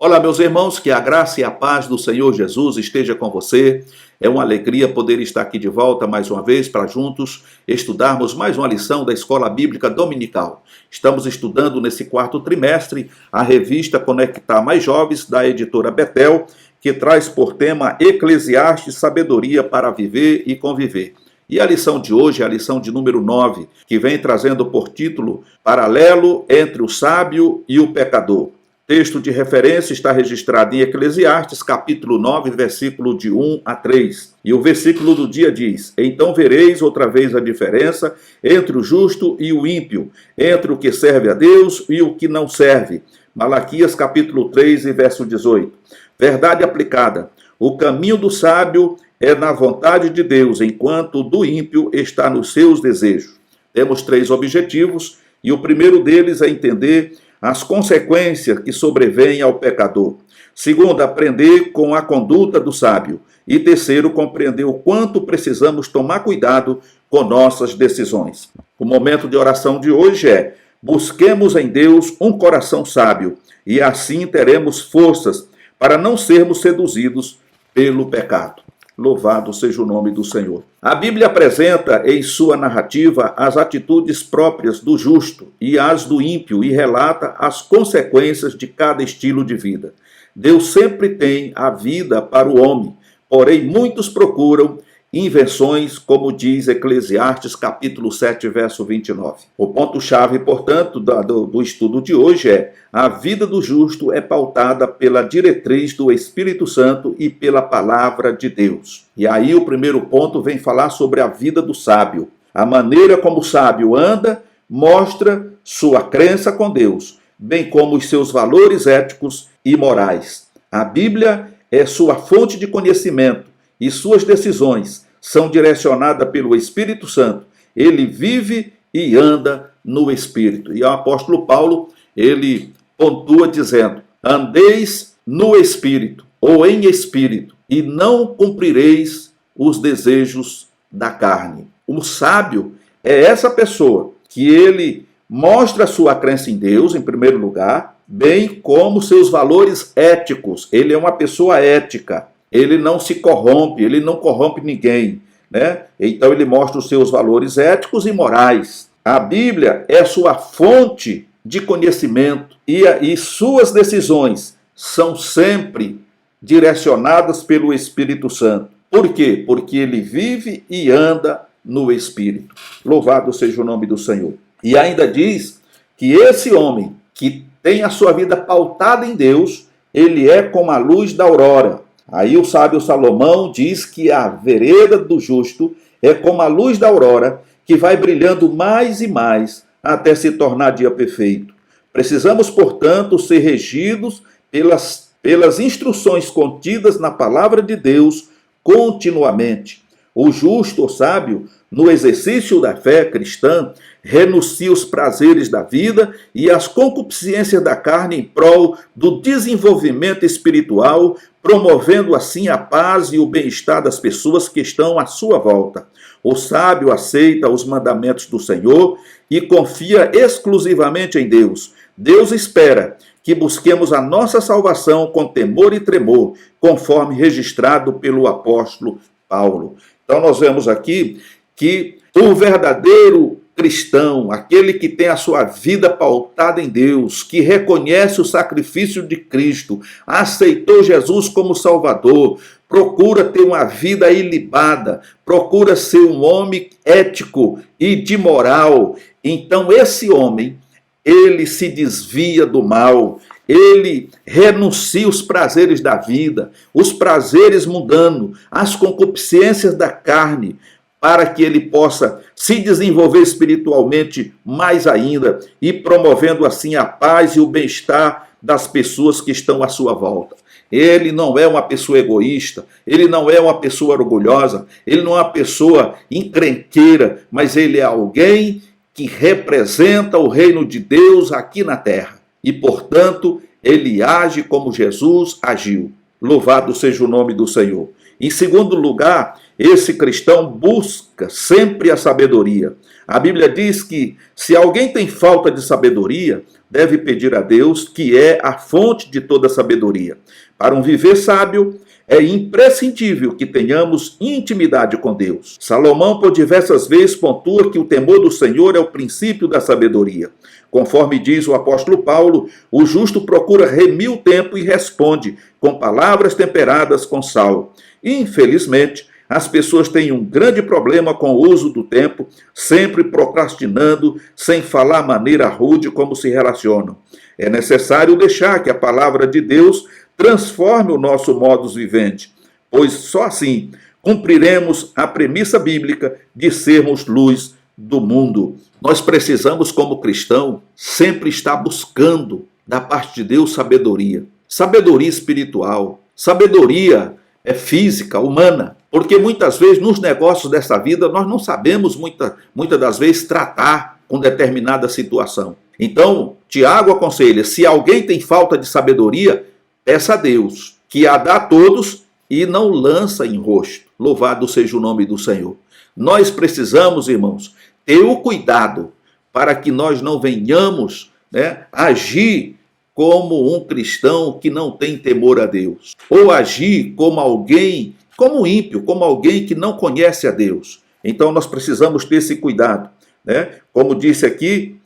Olá, meus irmãos, que a graça e a paz do Senhor Jesus esteja com você. É uma alegria poder estar aqui de volta mais uma vez para juntos estudarmos mais uma lição da Escola Bíblica Dominical. Estamos estudando nesse quarto trimestre a revista Conectar Mais Jovens da editora Betel, que traz por tema Eclesiastes, Sabedoria para Viver e Conviver. E a lição de hoje é a lição de número 9, que vem trazendo por título Paralelo entre o sábio e o pecador. Texto de referência está registrado em Eclesiastes, capítulo 9, versículo de 1 a 3. E o versículo do dia diz: Então vereis outra vez a diferença entre o justo e o ímpio, entre o que serve a Deus e o que não serve. Malaquias, capítulo 3, e verso 18. Verdade aplicada: o caminho do sábio é na vontade de Deus, enquanto o do ímpio está nos seus desejos. Temos 3 objetivos, e o primeiro deles é entender as consequências que sobrevêm ao pecador. Segundo, aprender com a conduta do sábio. E terceiro, compreender o quanto precisamos tomar cuidado com nossas decisões. O momento de oração de hoje é: busquemos em Deus um coração sábio, e assim teremos forças para não sermos seduzidos pelo pecado. Louvado seja o nome do Senhor. A Bíblia apresenta em sua narrativa as atitudes próprias do justo e as do ímpio e relata as consequências de cada estilo de vida. Deus sempre tem a vida para o homem, porém muitos procuram invenções, como diz Eclesiastes capítulo 7, verso 29. O ponto-chave, portanto, do estudo de hoje é: a vida do justo é pautada pela diretriz do Espírito Santo e pela palavra de Deus. E aí o primeiro ponto vem falar sobre a vida do sábio. A maneira como o sábio anda mostra sua crença com Deus, bem como os seus valores éticos e morais. A Bíblia é sua fonte de conhecimento e suas decisões são direcionadas pelo Espírito Santo. Ele vive e anda no Espírito. E o apóstolo Paulo, ele pontua dizendo: andeis no Espírito, ou em Espírito, e não cumprireis os desejos da carne. O sábio é essa pessoa que ele mostra a sua crença em Deus, em primeiro lugar, bem como seus valores éticos. Ele é uma pessoa ética. Ele não se corrompe, ele não corrompe ninguém, né? Então ele mostra os seus valores éticos e morais. A Bíblia é sua fonte de conhecimento e suas decisões são sempre direcionadas pelo Espírito Santo. Por quê? Porque ele vive e anda no Espírito. Louvado seja o nome do Senhor. E ainda diz que esse homem que tem a sua vida pautada em Deus, ele é como a luz da aurora. Aí o sábio Salomão diz que a vereda do justo é como a luz da aurora, que vai brilhando mais e mais até se tornar dia perfeito. Precisamos, portanto, ser regidos pelas instruções contidas na palavra de Deus continuamente. O justo, o sábio, no exercício da fé cristã, renuncia os prazeres da vida e as concupiscências da carne em prol do desenvolvimento espiritual, promovendo assim a paz e o bem-estar das pessoas que estão à sua volta. O sábio aceita os mandamentos do Senhor e confia exclusivamente em Deus. Deus espera que busquemos a nossa salvação com temor e tremor, conforme registrado pelo apóstolo Paulo. Então nós vemos aqui que o verdadeiro cristão, aquele que tem a sua vida pautada em Deus, que reconhece o sacrifício de Cristo, aceitou Jesus como Salvador, procura ter uma vida ilibada, procura ser um homem ético e de moral. Então esse homem, ele se desvia do mal, ele renuncia os prazeres da vida, os prazeres mundanos, as concupiscências da carne, para que ele possa se desenvolver espiritualmente mais ainda e promovendo assim a paz e o bem-estar das pessoas que estão à sua volta. Ele não é uma pessoa egoísta, ele não é uma pessoa orgulhosa, ele não é uma pessoa encrenqueira, mas ele é alguém que representa o reino de Deus aqui na terra. E, portanto, ele age como Jesus agiu. Louvado seja o nome do Senhor. Em segundo lugar, Esse cristão busca sempre a sabedoria. A Bíblia diz que se alguém tem falta de sabedoria, deve pedir a Deus, que é a fonte de toda sabedoria. Para um viver sábio, é imprescindível que tenhamos intimidade com Deus. Salomão, por diversas vezes, pontua que o temor do Senhor é o princípio da sabedoria. Conforme diz o apóstolo Paulo, o justo procura remir o tempo e responde com palavras temperadas com sal. Infelizmente, as pessoas têm um grande problema com o uso do tempo, sempre procrastinando, sem falar maneira rude como se relacionam. É necessário deixar que a palavra de Deus transforme o nosso modus vivendi, pois só assim cumpriremos a premissa bíblica de sermos luz do mundo. Nós precisamos, como cristão, sempre estar buscando da parte de Deus sabedoria. Sabedoria espiritual, sabedoria física, humana. Porque muitas vezes nos negócios dessa vida nós não sabemos muitas das vezes tratar com determinada situação. Então, Tiago aconselha, se alguém tem falta de sabedoria, peça a Deus, que a dá a todos e não lança em rosto. Louvado seja o nome do Senhor. Nós precisamos, irmãos, ter o cuidado para que nós não venhamos agir como um cristão que não tem temor a Deus. Ou agir como alguém, como ímpio, como alguém que não conhece a Deus. Então nós precisamos ter esse cuidado. Como disse aqui,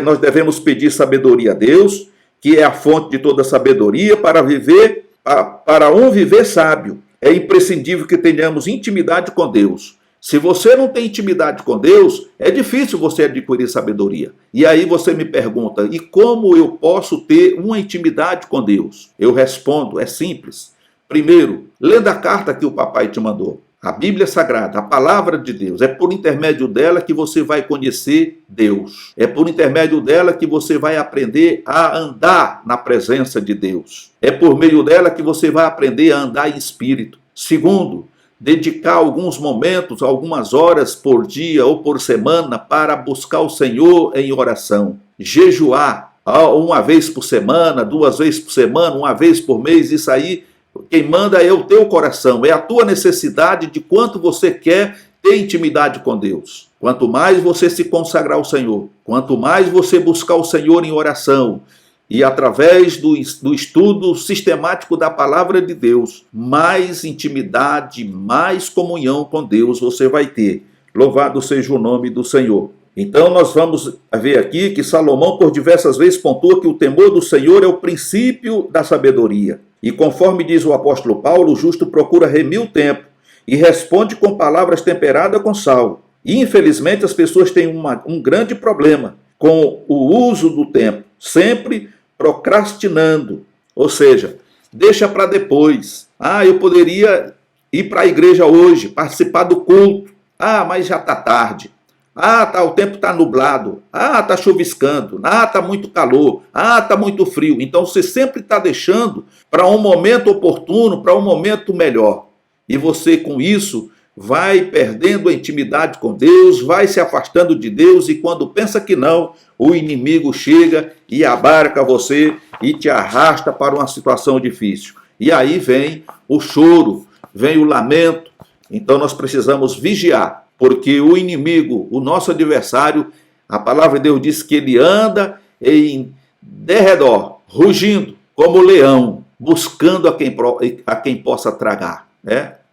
nós devemos pedir sabedoria a Deus, que é a fonte de toda sabedoria, para um viver sábio. É imprescindível que tenhamos intimidade com Deus. Se você não tem intimidade com Deus, é difícil você adquirir sabedoria. E aí você me pergunta, e como eu posso ter uma intimidade com Deus? Eu respondo, é simples. Primeiro, lendo a carta que o papai te mandou. A Bíblia Sagrada, a palavra de Deus, é por intermédio dela que você vai conhecer Deus. É por intermédio dela que você vai aprender a andar na presença de Deus. É por meio dela que você vai aprender a andar em espírito. Segundo, dedicar alguns momentos, algumas horas por dia ou por semana para buscar o Senhor em oração. Jejuar uma vez por semana, 2 vezes por semana, 1 vez por mês, isso aí. Quem manda é o teu coração, é a tua necessidade de quanto você quer ter intimidade com Deus. Quanto mais você se consagrar ao Senhor, quanto mais você buscar o Senhor em oração e através do estudo sistemático da palavra de Deus, mais intimidade, mais comunhão com Deus você vai ter. Louvado seja o nome do Senhor. Então nós vamos ver aqui que Salomão por diversas vezes pontua que o temor do Senhor é o princípio da sabedoria. E conforme diz o apóstolo Paulo, o justo procura remir o tempo e responde com palavras temperadas com sal. E infelizmente as pessoas têm um grande problema com o uso do tempo, sempre procrastinando, ou seja, deixa para depois. Eu poderia ir para a igreja hoje, participar do culto. Mas já está tarde. O tempo está nublado. Está chuviscando. Está muito calor. Está muito frio. Então você sempre está deixando para um momento oportuno, para um momento melhor. E você com isso vai perdendo a intimidade com Deus, vai se afastando de Deus e quando pensa que não, o inimigo chega e abarca você e te arrasta para uma situação difícil. E aí vem o choro, vem o lamento. Então nós precisamos vigiar. Porque o inimigo, o nosso adversário, a palavra de Deus diz que ele anda em derredor, rugindo como leão, buscando a quem possa tragar.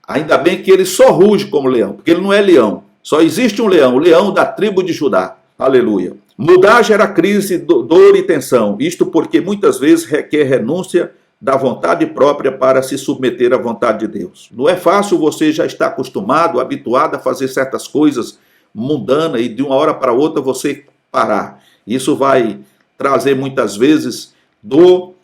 Ainda bem que ele só ruge como leão, porque ele não é leão. Só existe um leão, o leão da tribo de Judá. Aleluia. Mudar gera crise, dor e tensão. Isto porque muitas vezes requer renúncia da vontade própria para se submeter à vontade de Deus. Não é fácil, você já está acostumado, habituado a fazer certas coisas mundanas e de uma hora para outra você parar. Isso vai trazer muitas vezes dor,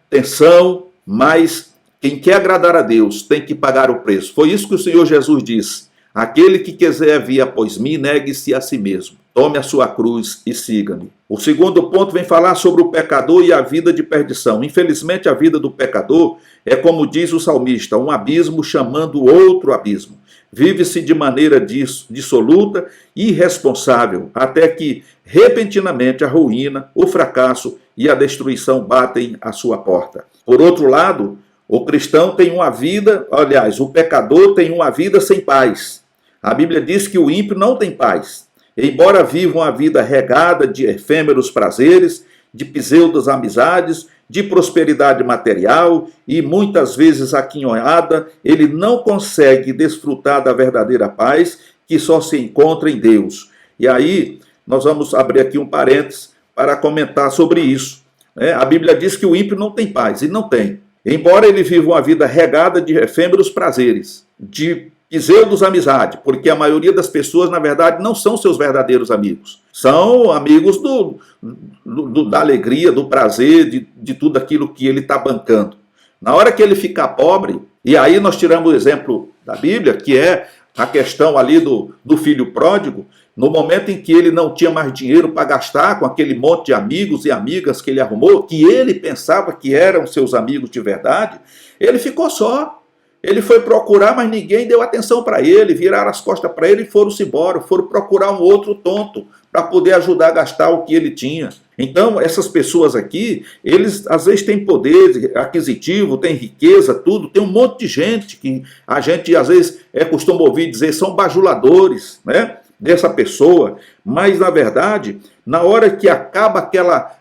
tensão, mas quem quer agradar a Deus tem que pagar o preço. Foi isso que o Senhor Jesus disse. Aquele que quiser vir após mim, negue-se a si mesmo. Tome a sua cruz e siga-me. O segundo ponto vem falar sobre o pecador e a vida de perdição. Infelizmente, a vida do pecador é, como diz o salmista, um abismo chamando outro abismo. Vive-se de maneira dissoluta e irresponsável, até que, repentinamente, a ruína, o fracasso e a destruição batem à sua porta. Por outro lado, O cristão tem uma vida, aliás, o pecador tem uma vida sem paz. A Bíblia diz que o ímpio não tem paz. Embora viva uma vida regada de efêmeros prazeres, de pseudas amizades, de prosperidade material e muitas vezes aquinhoada, ele não consegue desfrutar da verdadeira paz que só se encontra em Deus. E aí, nós vamos abrir aqui um parênteses para comentar sobre isso. A Bíblia diz que o ímpio não tem paz, e não tem. Embora ele viva uma vida regada de efêmeros prazeres, de pseudos amizade, porque a maioria das pessoas, na verdade, não são seus verdadeiros amigos. São amigos da alegria, do prazer, de tudo aquilo que ele está bancando. Na hora que ele ficar pobre, e aí nós tiramos o exemplo da Bíblia, que é a questão ali do filho pródigo, no momento em que ele não tinha mais dinheiro para gastar com aquele monte de amigos e amigas que ele arrumou, que ele pensava que eram seus amigos de verdade, ele ficou só. Ele foi procurar, mas ninguém deu atenção para ele, viraram as costas para ele e foram-se embora, foram procurar um outro tonto para poder ajudar a gastar o que ele tinha. Então, essas pessoas aqui, eles às vezes têm poder aquisitivo, têm riqueza, tudo, tem um monte de gente que a gente às vezes costuma ouvir dizer, são bajuladores, né, dessa pessoa, mas na verdade, na hora que acaba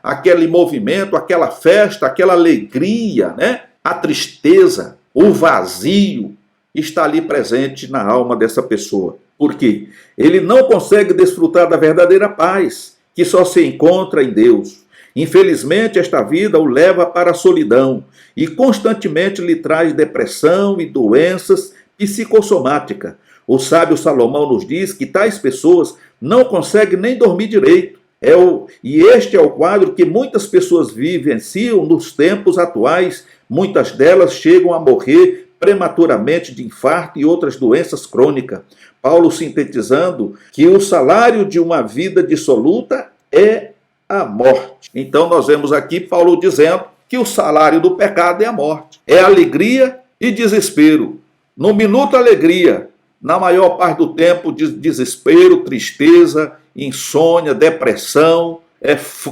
aquele movimento, aquela festa, aquela alegria, né, a tristeza, o vazio está ali presente na alma dessa pessoa. Por quê? Ele não consegue desfrutar da verdadeira paz, que só se encontra em Deus. Infelizmente, esta vida o leva para a solidão e constantemente lhe traz depressão e doenças psicossomáticas. O sábio Salomão nos diz que tais pessoas não conseguem nem dormir direito. E este é o quadro que muitas pessoas vivenciam nos tempos atuais. Muitas delas chegam a morrer prematuramente de infarto e outras doenças crônicas. Paulo sintetizando que o salário de uma vida dissoluta é a morte. Então nós vemos aqui Paulo dizendo que o salário do pecado é a morte. É alegria e desespero. No minuto alegria, na maior parte do tempo desespero, tristeza, insônia, depressão,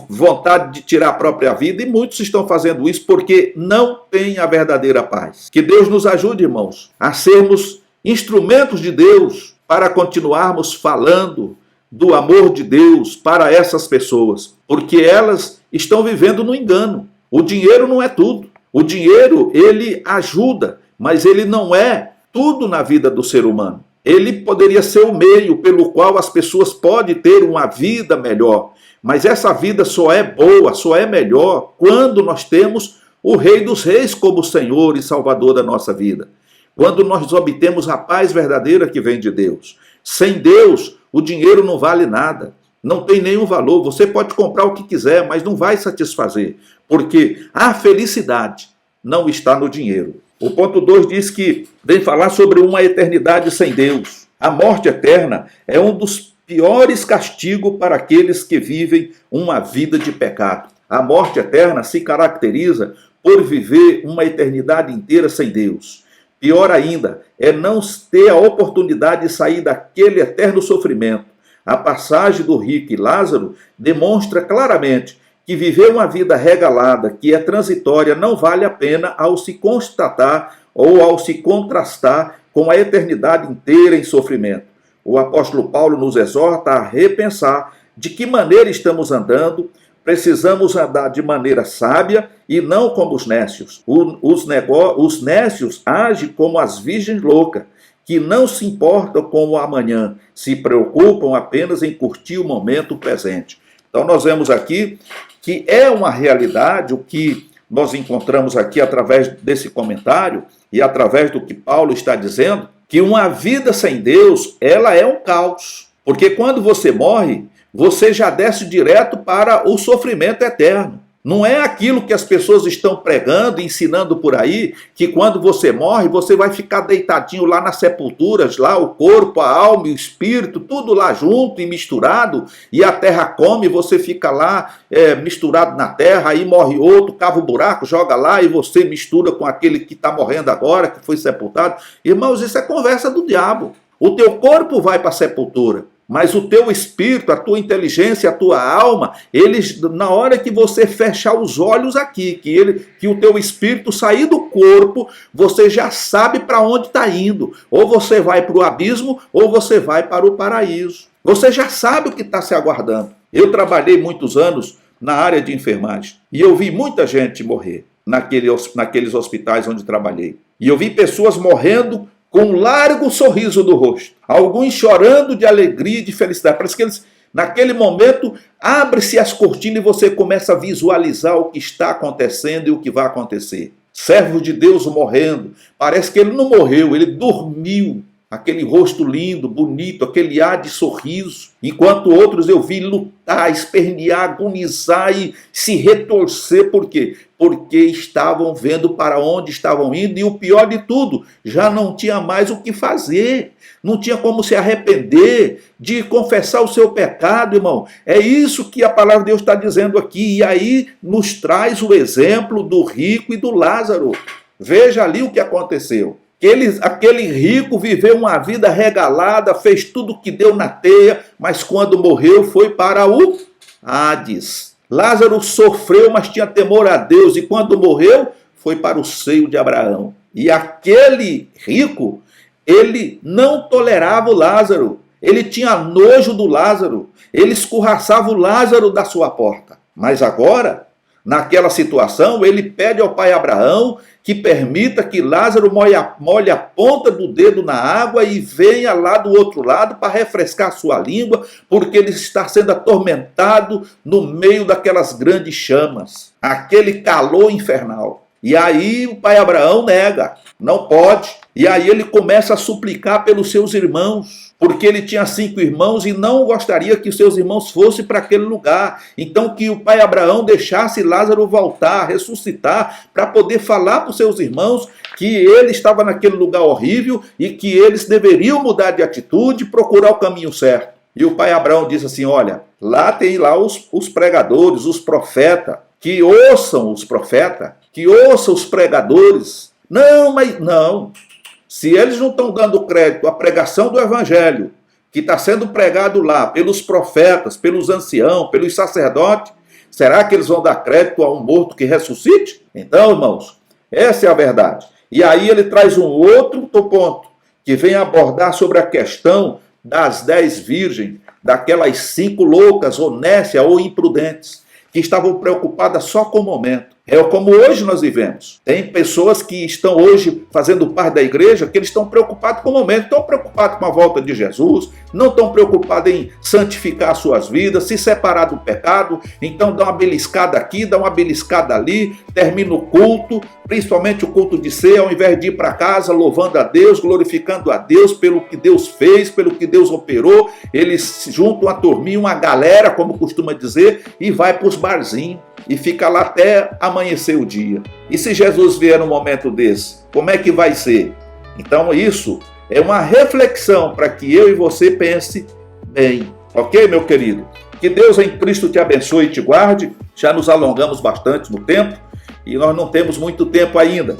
vontade de tirar a própria vida, e muitos estão fazendo isso porque não têm a verdadeira paz. Que Deus nos ajude, irmãos, a sermos instrumentos de Deus para continuarmos falando do amor de Deus para essas pessoas, porque elas estão vivendo no engano. O dinheiro não é tudo. O dinheiro, ele ajuda, mas ele não é tudo na vida do ser humano. Ele poderia ser o meio pelo qual as pessoas podem ter uma vida melhor. Mas essa vida só é boa, só é melhor quando nós temos o Rei dos Reis como Senhor e Salvador da nossa vida. Quando nós obtemos a paz verdadeira que vem de Deus. Sem Deus, o dinheiro não vale nada. Não tem nenhum valor. Você pode comprar o que quiser, mas não vai satisfazer. Porque a felicidade não está no dinheiro. O ponto 2 diz que vem falar sobre uma eternidade sem Deus. A morte eterna é um dos piores castigos para aqueles que vivem uma vida de pecado. A morte eterna se caracteriza por viver uma eternidade inteira sem Deus. Pior ainda, é não ter a oportunidade de sair daquele eterno sofrimento. A passagem do rico e Lázaro demonstra claramente que viver uma vida regalada, que é transitória, não vale a pena ao se constatar ou ao se contrastar com a eternidade inteira em sofrimento. O apóstolo Paulo nos exorta a repensar de que maneira estamos andando. Precisamos andar de maneira sábia e não como os nécios. Os nécios agem como as virgens loucas, que não se importam com o amanhã, se preocupam apenas em curtir o momento presente. Então nós vemos aqui que é uma realidade o que nós encontramos aqui através desse comentário e através do que Paulo está dizendo, que uma vida sem Deus, ela é um caos. Porque quando você morre, você já desce direto para o sofrimento eterno. Não é aquilo que as pessoas estão pregando e ensinando por aí, que quando você morre, você vai ficar deitadinho lá nas sepulturas, lá o corpo, a alma e o espírito, tudo lá junto e misturado, e a terra come, você fica lá misturado na terra, aí morre outro, cava o buraco, joga lá e você mistura com aquele que está morrendo agora, que foi sepultado. Irmãos, isso é conversa do diabo. O teu corpo vai para a sepultura, Mas o teu espírito, a tua inteligência, a tua alma, eles, na hora que você fechar os olhos aqui, que o teu espírito sair do corpo, você já sabe para onde está indo. Ou você vai para o abismo, ou você vai para o paraíso. Você já sabe o que está se aguardando. Eu trabalhei muitos anos na área de enfermagem e eu vi muita gente morrer naqueles hospitais onde trabalhei. E eu vi pessoas morrendo com um largo sorriso no rosto. Alguns chorando de alegria e de felicidade. Parece que eles, naquele momento, abre-se as cortinas e você começa a visualizar o que está acontecendo e o que vai acontecer. Servo de Deus morrendo. Parece que ele não morreu, ele dormiu. Aquele rosto lindo, bonito, aquele ar de sorriso. Enquanto outros eu vi lutar, espernear, agonizar e se retorcer. Por quê? Porque estavam vendo para onde estavam indo e o pior de tudo, já não tinha mais o que fazer. Não tinha como se arrepender de confessar o seu pecado, irmão. É isso que a palavra de Deus está dizendo aqui. E aí nos traz o exemplo do rico e do Lázaro. Veja ali o que aconteceu. Aquele rico viveu uma vida regalada, fez tudo o que deu na teia, mas quando morreu foi para o Hades. Lázaro sofreu, mas tinha temor a Deus, e quando morreu foi para o seio de Abraão. E aquele rico, ele não tolerava o Lázaro, ele tinha nojo do Lázaro, ele escorraçava o Lázaro da sua porta. Mas agora, naquela situação, ele pede ao pai Abraão que permita que Lázaro molhe a ponta do dedo na água e venha lá do outro lado para refrescar a sua língua, porque ele está sendo atormentado no meio daquelas grandes chamas, aquele calor infernal. E aí o pai Abraão nega, não pode. E aí ele começa a suplicar pelos seus irmãos, porque ele tinha 5 irmãos e não gostaria que os seus irmãos fossem para aquele lugar. Então que o pai Abraão deixasse Lázaro voltar, ressuscitar, para poder falar para os seus irmãos que ele estava naquele lugar horrível e que eles deveriam mudar de atitude e procurar o caminho certo. E o pai Abraão disse assim, olha, lá tem lá os pregadores, os profetas, que ouçam os profetas, que ouçam os pregadores. Não, mas não. Se eles não estão dando crédito à pregação do evangelho, que está sendo pregado lá pelos profetas, pelos anciãos, pelos sacerdotes, será que eles vão dar crédito a um morto que ressuscite? Então, irmãos, essa é a verdade. E aí ele traz um outro ponto, que vem abordar sobre a questão das 10 virgens, daquelas 5 loucas, ou nécias, ou imprudentes, que estavam preocupadas só com o momento. É como hoje nós vivemos. Tem pessoas que estão hoje fazendo parte da igreja que eles estão preocupados com o momento, estão preocupados com a volta de Jesus, não estão preocupados em santificar suas vidas, se separar do pecado, então dá uma beliscada aqui, dá uma beliscada ali, termina o culto, principalmente o culto de ceia, ao invés de ir para casa louvando a Deus, glorificando a Deus pelo que Deus fez, pelo que Deus operou, eles juntam uma turminha, uma galera, como costuma dizer, e vai para os barzinhos. E fica lá até amanhecer o dia. E se Jesus vier num momento desse, como é que vai ser? Então isso é uma reflexão para que eu e você pense bem. Ok, meu querido? Que Deus em Cristo te abençoe e te guarde. Já nos alongamos bastante no tempo e nós não temos muito tempo ainda.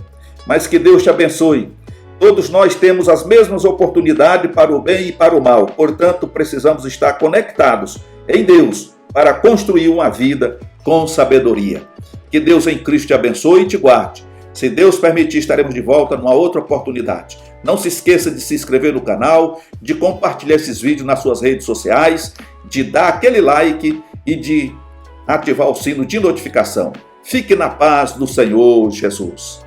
Mas que Deus te abençoe. Todos nós temos as mesmas oportunidades para o bem e para o mal. Portanto, precisamos estar conectados em Deus para construir uma vida com sabedoria. Que Deus em Cristo te abençoe e te guarde. Se Deus permitir, estaremos de volta numa outra oportunidade. Não se esqueça de se inscrever no canal, de compartilhar esses vídeos nas suas redes sociais, de dar aquele like e de ativar o sino de notificação. Fique na paz do Senhor Jesus.